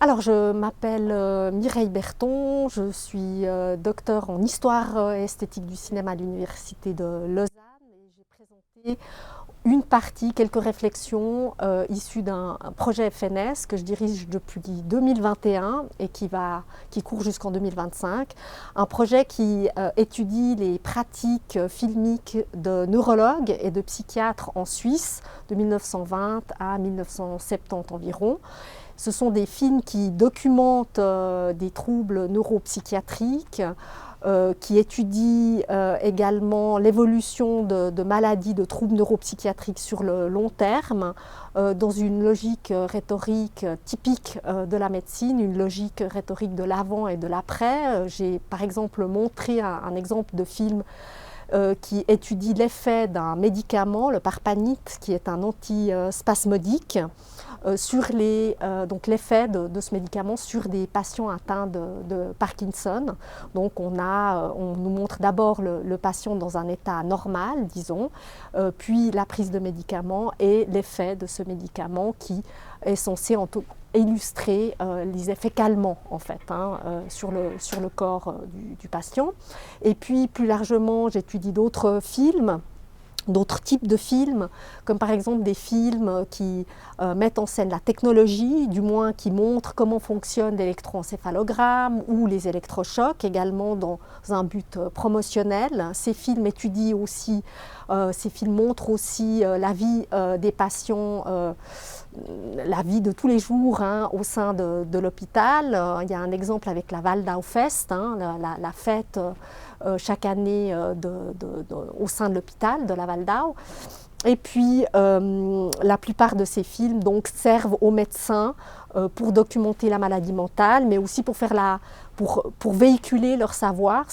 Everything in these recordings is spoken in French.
Alors, je m'appelle Mireille Berton, je suis docteure en histoire et esthétique du cinéma à l'Université de Lausanne et j'ai présenté une partie, quelques réflexions issues d'un projet FNS que je dirige depuis 2021 et qui court jusqu'en 2025. Un projet qui étudie les pratiques filmiques de neurologues et de psychiatres en Suisse de 1920 à 1970 environ. Ce sont des films qui documentent des troubles neuropsychiatriques, qui étudient également l'évolution de maladies, de troubles neuropsychiatriques sur le long terme, dans une logique rhétorique typique de la médecine, une logique rhétorique de l'avant et de l'après. J'ai par exemple montré un exemple de film qui étudie l'effet d'un médicament, le Parpanit, qui est un antispasmodique, sur donc l'effet de ce médicament sur des patients atteints de Parkinson. Donc on nous montre d'abord le patient dans un état normal, disons, puis la prise de médicaments et l'effet de ce médicament qui est censé illustrer les effets calmants en fait, sur le corps du patient. Et puis plus largement, j'étudie d'autres films, d'autres types de films, comme par exemple des films qui mettent en scène la technologie, du moins qui montrent comment fonctionnent l'électroencéphalogramme ou les électrochocs, également dans un but promotionnel. Ces films étudient aussi, ces films montrent aussi la vie des patients, la vie de tous les jours au sein de l'hôpital. Il y a un exemple avec la Waldau-Fest, la fête chaque année au sein de l'hôpital de la Waldau. Et puis la plupart de ces films donc, servent aux médecins pour documenter la maladie mentale, mais aussi pour véhiculer leur savoir.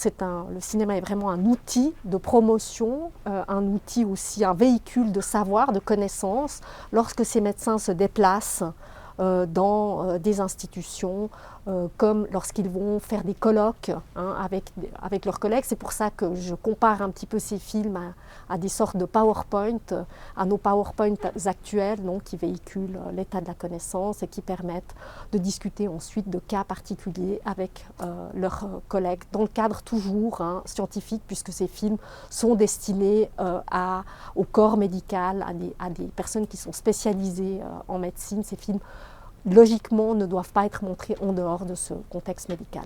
Le cinéma est vraiment un outil de promotion, un outil aussi, un véhicule de savoir, de connaissances, lorsque ces médecins se déplacent dans des institutions, comme lorsqu'ils vont faire des colloques avec leurs collègues. C'est pour ça que je compare un petit peu ces films à des sortes de PowerPoint, à nos PowerPoint actuels, donc, qui véhiculent l'état de la connaissance et qui permettent de discuter ensuite de cas particuliers avec leurs collègues, dans le cadre toujours scientifique, puisque ces films sont destinés au corps médical, à des personnes qui sont spécialisées en médecine. Ces films logiquement, ne doivent pas être montrés en dehors de ce contexte médical.